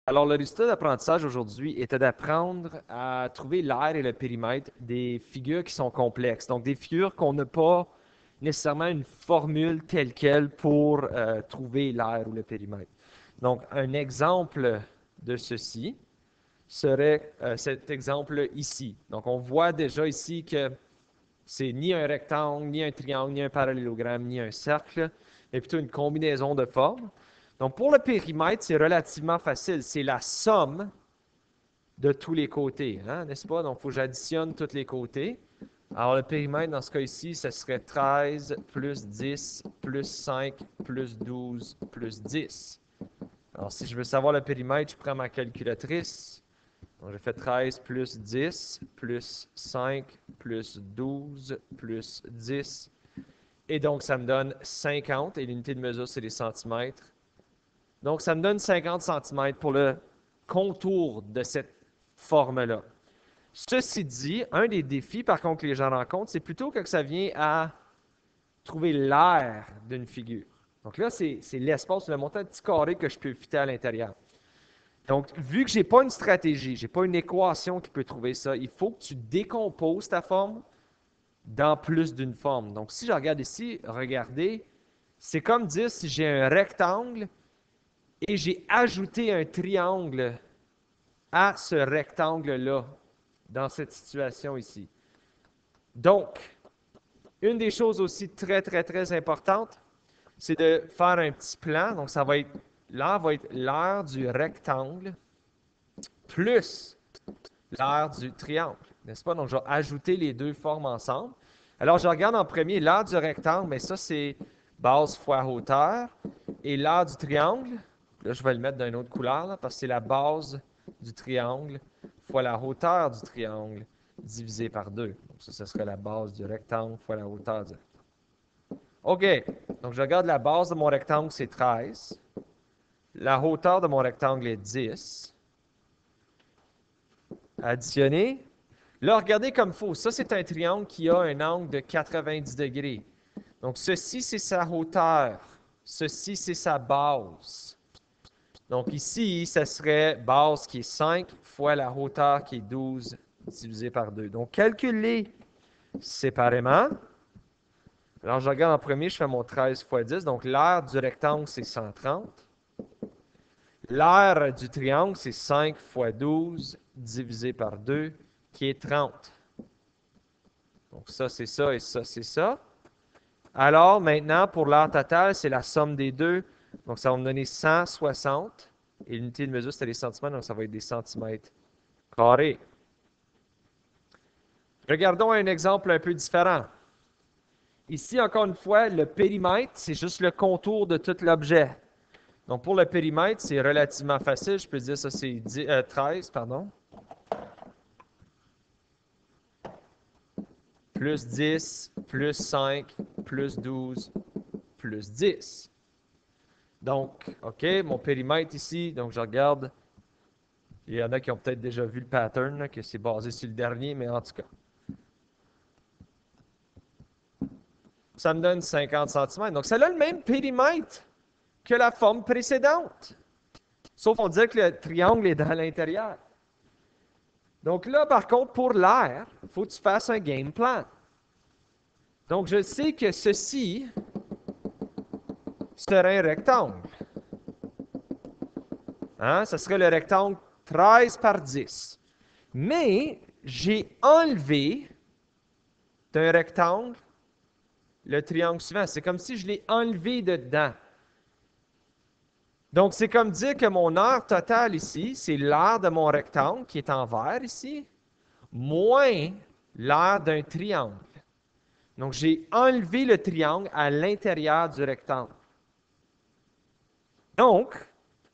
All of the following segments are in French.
Alors, le résultat d'apprentissage aujourd'hui était d'apprendre à trouver l'aire et le périmètre des figures qui sont complexes. Donc, des figures qu'on n'a pas nécessairement une formule telle quelle pour trouver l'aire ou le périmètre. Donc, un exemple de ceci serait cet exemple ici. Donc, on voit déjà ici que c'est ni un rectangle, ni un triangle, ni un parallélogramme, ni un cercle, mais plutôt une combinaison de formes. Donc, pour le périmètre, c'est relativement facile. C'est la somme de tous les côtés, hein, n'est-ce pas? Donc, il faut que j'additionne tous les côtés. Alors, le périmètre, dans ce cas ici, ce serait 13 plus 10 plus 5 plus 12 plus 10. Alors, si je veux savoir le périmètre, je prends ma calculatrice. Donc, je fais 13 plus 10 plus 5 plus 12 plus 10. Et donc, ça me donne 50. Et l'unité de mesure, c'est les centimètres. Donc, ça me donne 50 centimètres pour le contour de cette forme-là. Ceci dit, un des défis, par contre, que les gens rencontrent, c'est plutôt que ça vient à trouver l'aire d'une figure. Donc là, c'est l'espace, le montant de petits carrés que je peux fitter à l'intérieur. Donc, vu que je n'ai pas une stratégie, je n'ai pas une équation qui peut trouver ça, il faut que tu décomposes ta forme dans plus d'une forme. Donc, si je regarde ici, regardez, c'est comme dire si j'ai un rectangle et j'ai ajouté un triangle à ce rectangle-là, dans cette situation ici. Donc, une des choses aussi très, très, très importantes, c'est de faire un petit plan. Donc, ça va être, là va être l'aire du rectangle plus l'aire du triangle, n'est-ce pas? Donc, je vais ajouter les deux formes ensemble. Alors, je regarde en premier l'aire du rectangle, mais ça, c'est base fois hauteur. Et l'aire du triangle, là, je vais le mettre d'une autre couleur, là, parce que c'est la base du triangle fois la hauteur du triangle divisé par 2. Donc, ça serait la base du rectangle fois la hauteur du rectangle. OK. Donc, je regarde la base de mon rectangle, c'est 13. La hauteur de mon rectangle est 10. Additionner. Là, regardez comme il faut. Ça, c'est un triangle qui a un angle de 90 degrés. Donc, ceci, c'est sa hauteur. Ceci, c'est sa base. Donc, ici, ça serait base qui est 5 fois la hauteur qui est 12 divisé par 2. Donc, calculez séparément. Alors, je regarde en premier, je fais mon 13 fois 10. Donc, l'aire du rectangle, c'est 130. L'aire du triangle, c'est 5 fois 12 divisé par 2, qui est 30. Donc, ça, c'est ça et ça, c'est ça. Alors, maintenant, pour l'aire totale, c'est la somme des deux. Donc, ça va me donner 160. Et l'unité de mesure, c'est les centimètres, donc ça va être des centimètres carrés. Regardons un exemple un peu différent. Ici, encore une fois, le périmètre, c'est juste le contour de tout l'objet. Donc, pour le périmètre, c'est relativement facile. Je peux dire ça, c'est 13, pardon. Plus 10, plus 5, plus 12, plus 10. Donc, OK, mon périmètre ici, donc je regarde. Il y en a qui ont peut-être déjà vu le pattern, là, que c'est basé sur le dernier, mais en tout cas. Ça me donne 50 cm. Donc, ça a le même périmètre que la forme précédente. Sauf on dirait que le triangle est dans l'intérieur. Donc là, par contre, pour l'air, il faut que tu fasses un game plan. Donc, je sais que ceci serait un rectangle. Hein? Ce serait le rectangle 13 par 10. Mais j'ai enlevé d'un rectangle le triangle suivant. C'est comme si je l'ai enlevé dedans. Donc, c'est comme dire que mon aire totale ici, c'est l'aire de mon rectangle qui est en vert ici, moins l'aire d'un triangle. Donc, j'ai enlevé le triangle à l'intérieur du rectangle. Donc,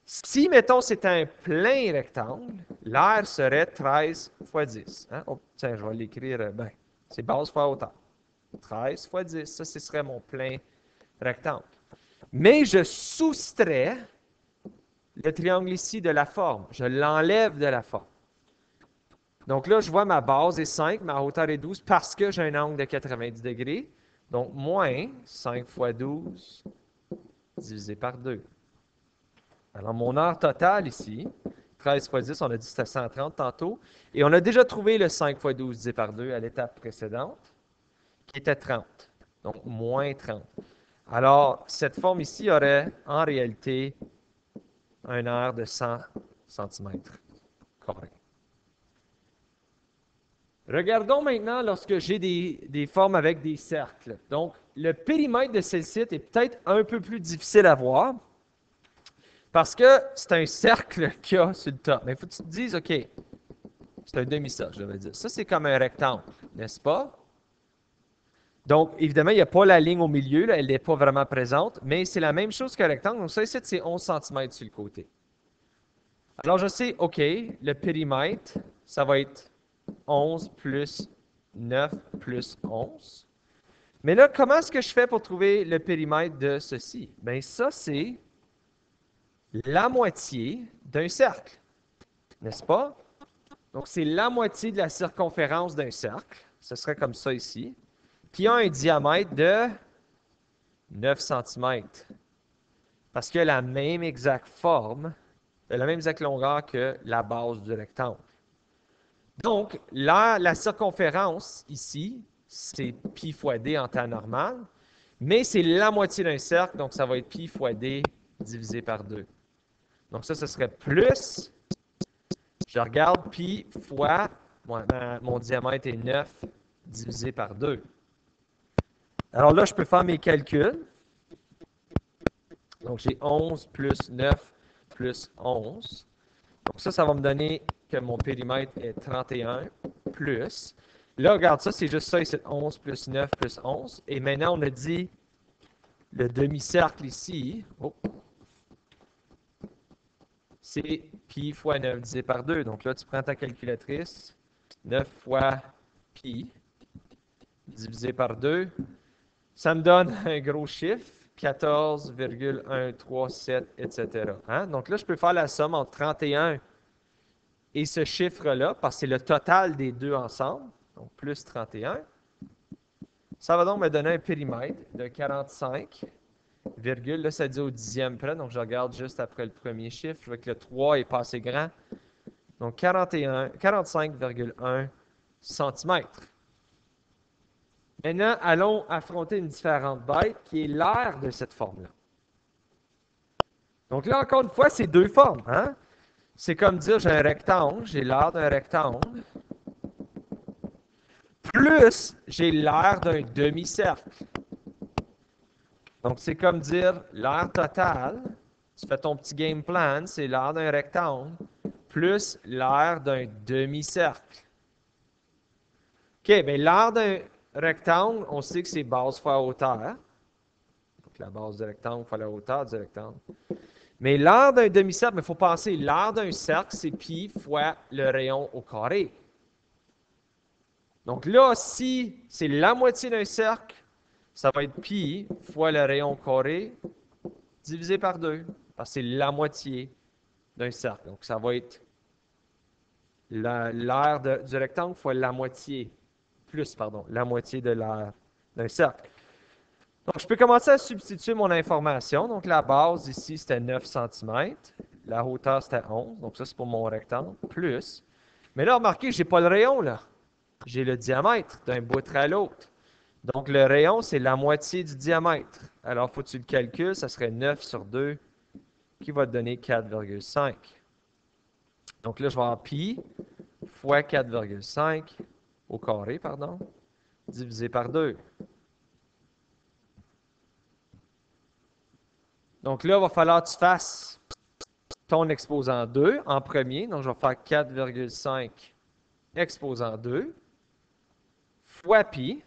si, mettons, c'est un plein rectangle, l'aire serait 13 fois 10. Hein? Oh, tiens, je vais l'écrire. Ben, c'est base fois hauteur. 13 fois 10, ça, ce serait mon plein rectangle. Mais je soustrais le triangle ici de la forme. Je l'enlève de la forme. Donc là, je vois ma base est 5, ma hauteur est 12 parce que j'ai un angle de 90 degrés. Donc, moins 5 fois 12 divisé par 2. Alors, mon aire totale ici 13 fois 10, on a dit que c'était 130 tantôt. Et on a déjà trouvé le 5 fois 12 divisé par 2 à l'étape précédente, qui était 30. Donc, moins 30. Alors, cette forme ici aurait en réalité un aire de 100 cm². Regardons maintenant lorsque j'ai des formes avec des cercles. Donc, le périmètre de celle-ci est peut-être un peu plus difficile à voir parce que c'est un cercle qu'il y a sur le top. Mais il faut que tu te dises, OK, c'est un demi-cercle, je vais dire. Ça, c'est comme un rectangle, n'est-ce pas? Donc, évidemment, il n'y a pas la ligne au milieu, là, elle n'est pas vraiment présente, mais c'est la même chose qu'un rectangle. Donc, ça, ici, c'est 11 cm sur le côté. Alors, je sais, OK, le périmètre, ça va être 11 plus 9 plus 11. Mais là, comment est-ce que je fais pour trouver le périmètre de ceci? Bien, ça, c'est la moitié d'un cercle, n'est-ce pas? Donc, c'est la moitié de la circonférence d'un cercle. Ce serait comme ça ici. Qui a un diamètre de 9 cm. Parce qu'il a la même exacte forme, la même exacte longueur que la base du rectangle. Donc, là, la circonférence ici, c'est pi fois d en temps normal, mais c'est la moitié d'un cercle, donc ça va être pi fois d divisé par 2. Donc ça, ce serait plus, je regarde, pi fois, mon diamètre est 9 divisé par 2. Alors là, je peux faire mes calculs. Donc j'ai 11 plus 9 plus 11. Donc ça va me donner que mon périmètre est 31 plus. Là, regarde ça, c'est juste ça, c'est 11 plus 9 plus 11. Et maintenant, on a dit le demi-cercle ici, c'est pi fois 9 divisé par 2. Donc là, tu prends ta calculatrice, 9 fois pi divisé par 2. Ça me donne un gros chiffre, 14,137, etc. Hein? Donc là, je peux faire la somme entre 31 et ce chiffre-là, parce que c'est le total des deux ensemble, donc plus 31. Ça va donc me donner un périmètre de 45, là, ça dit au dixième près, donc je regarde juste après le premier chiffre, je vois que le 3 est pas assez grand. Donc 45,1 cm. Maintenant, allons affronter une différente bête qui est l'aire de cette forme-là. Donc là, encore une fois, c'est deux formes. Hein? C'est comme dire, j'ai un rectangle, j'ai l'aire d'un rectangle, plus j'ai l'aire d'un demi-cercle. Donc, c'est comme dire, l'aire totale, tu fais ton petit game plan, c'est l'aire d'un rectangle, plus l'aire d'un demi-cercle. OK, bien l'aire d'un rectangle, on sait que c'est base fois hauteur. Donc, la base du rectangle fois la hauteur du rectangle. Mais l'aire d'un demi-cercle, il faut penser, l'aire d'un cercle, c'est pi fois le rayon au carré. Donc là, si c'est la moitié d'un cercle, ça va être pi fois le rayon au carré divisé par 2, parce que c'est la moitié d'un cercle. Donc ça va être l'aire du rectangle fois la moitié, la moitié de l'aire d'un cercle. Donc, je peux commencer à substituer mon information. Donc, la base ici, c'était 9 cm. La hauteur, c'était 11. Donc, ça, c'est pour mon rectangle. Plus. Mais là, remarquez, je n'ai pas le rayon, là. J'ai le diamètre d'un bout à l'autre. Donc, le rayon, c'est la moitié du diamètre. Alors, il faut que tu le calcules. Ça serait 9 sur 2, qui va te donner 4,5. Donc, là, je vais avoir pi fois 4,5 au carré, pardon, divisé par 2. Donc là, il va falloir que tu fasses ton exposant 2 en premier. Donc, je vais faire 4,5 exposant 2 fois pi.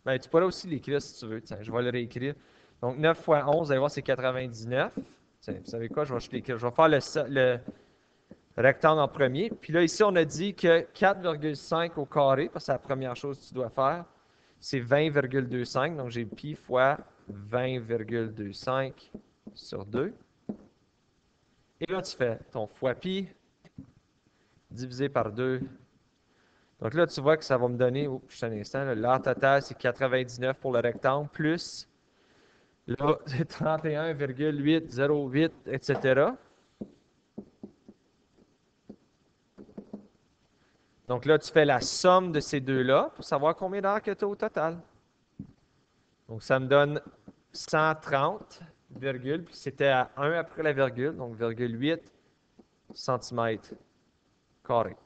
Bien, tu pourrais aussi l'écrire si tu veux. Tiens, je vais le réécrire. Donc, 9 fois 11, vous allez voir, c'est 99. Tiens, vous savez quoi? Je vais juste l'écrire. Je vais faire le rectangle en premier. Puis là, ici, on a dit que 4,5 au carré, parce que c'est la première chose que tu dois faire, c'est 20,25. Donc, j'ai pi fois 20,25 sur 2. Et là, tu fais ton fois pi divisé par 2. Donc là, tu vois que ça va me donner, juste un instant, l'aire totale, c'est 99 pour le rectangle, plus, là, c'est 31,808, etc. Donc là, tu fais la somme de ces deux-là pour savoir combien d'heures que tu as au total. Donc ça me donne 130, virgule, puis c'était à 1 après la virgule, donc 0,8 centimètres carrés.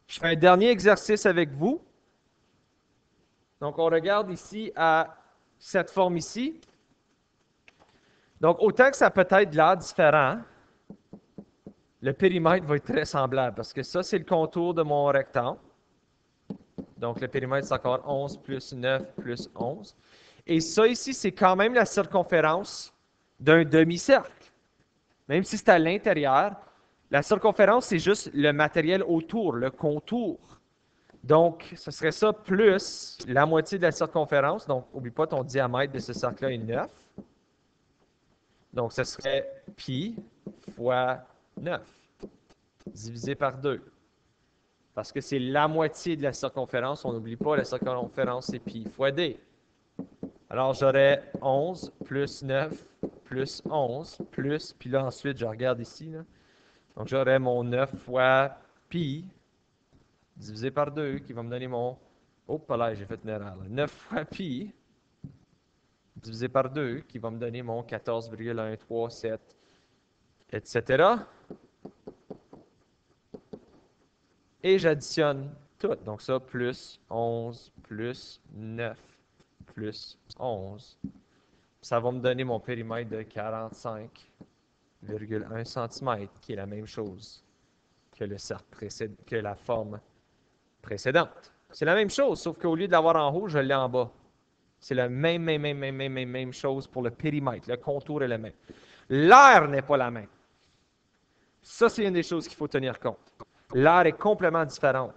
Je fais un dernier exercice avec vous. Donc, on regarde ici à cette forme ici. Donc, autant que ça peut être de l'air différent, le périmètre va être très semblable parce que ça, c'est le contour de mon rectangle. Donc, le périmètre, c'est encore 11 plus 9 plus 11. Et ça ici, c'est quand même la circonférence d'un demi-cercle. Même si c'est à l'intérieur, la circonférence, c'est juste le matériel autour, le contour. Donc, ce serait ça plus la moitié de la circonférence. Donc, n'oublie pas, ton diamètre de ce cercle-là est 9. Donc, ce serait pi fois 9, divisé par 2. Parce que c'est la moitié de la circonférence. On n'oublie pas, la circonférence, c'est pi fois d. Alors, j'aurais 11 plus 9 plus 11 plus, puis là, ensuite, je regarde ici. Là. Donc, j'aurais mon 9 fois pi divisé par 2 qui va me donner mon... Oh, là, j'ai fait une erreur. Là. 9 fois pi divisé par 2 qui va me donner mon 14,137, etc. Et j'additionne tout. Donc ça, plus 11, plus 9, plus 11. Ça va me donner mon périmètre de 45,1 cm, qui est la même chose que le cercle que la forme précédente. C'est la même chose, sauf qu'au lieu de l'avoir en haut, je l'ai en bas. C'est la même chose pour le périmètre. Le contour est le même. L'air n'est pas la même. Ça, c'est une des choses qu'il faut tenir compte. L'air est complètement différent.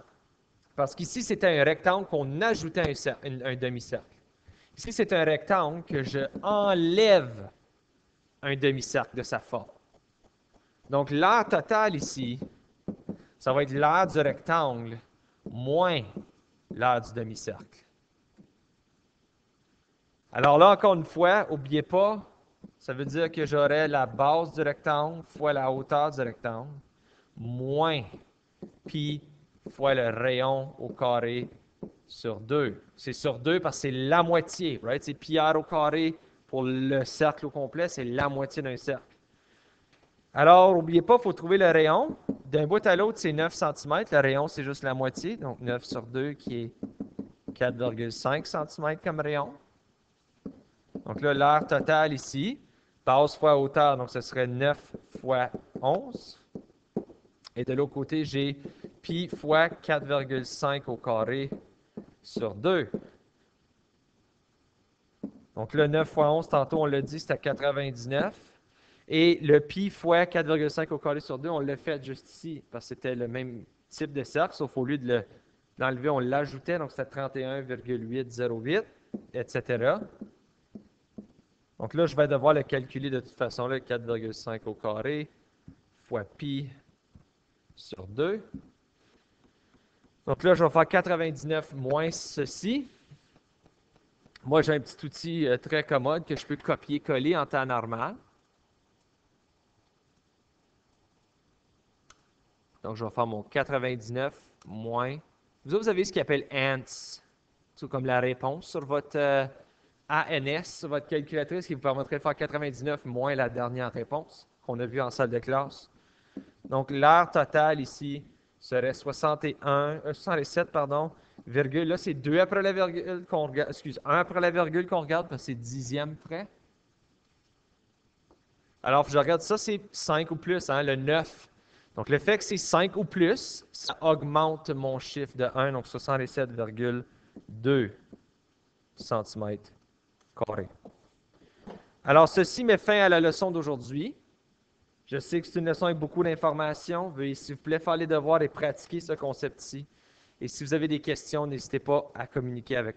Parce qu'ici, c'était un rectangle qu'on ajoutait à un demi-cercle. Ici, c'est un rectangle que je enlève un demi-cercle de sa forme. Donc, l'air total ici, ça va être l'air du rectangle moins l'air du demi-cercle. Alors là, encore une fois, n'oubliez pas, ça veut dire que j'aurai la base du rectangle fois la hauteur du rectangle, moins pi fois le rayon au carré sur 2. C'est sur 2 parce que c'est la moitié, right? C'est pi r au carré pour le cercle au complet, c'est la moitié d'un cercle. Alors, n'oubliez pas, il faut trouver le rayon. D'un bout à l'autre, c'est 9 cm. Le rayon, c'est juste la moitié, donc 9 sur 2 qui est 4,5 cm comme rayon. Donc là, l'air total ici, base fois hauteur, donc ce serait 9 fois 11. Et de l'autre côté, j'ai pi fois 4,5 au carré sur 2. Donc là, 9 fois 11, tantôt on l'a dit, c'était 99. Et le pi fois 4,5 au carré sur 2, on l'a fait juste ici, parce que c'était le même type de cercle, sauf au lieu de l'enlever, on l'ajoutait, donc c'était 31,808, etc. Donc là, je vais devoir le calculer de toute façon, 4,5 au carré fois pi sur 2. Donc là, je vais faire 99 moins ceci. Moi, j'ai un petit outil très commode que je peux copier-coller en temps normal. Donc, je vais faire mon 99 moins... Vous avez ce qu'il appelle ANS, c'est comme la réponse sur votre ANS, sur votre calculatrice, qui vous permettrait de faire 99 moins la dernière réponse qu'on a vue en salle de classe. Donc, l'air total ici serait 67, virgule. Là, c'est 2 après la virgule qu'on regarde. Excuse, 1 après la virgule qu'on regarde parce que c'est dixième près. Alors, je regarde ça, c'est 5 ou plus, hein, le 9. Donc, le fait que c'est 5 ou plus, ça augmente mon chiffre de 1, donc 67,2 cm². Alors, ceci met fin à la leçon d'aujourd'hui. Je sais que c'est une leçon avec beaucoup d'informations. Veuillez, s'il vous plaît, faire les devoirs et pratiquer ce concept-ci. Et si vous avez des questions, n'hésitez pas à communiquer avec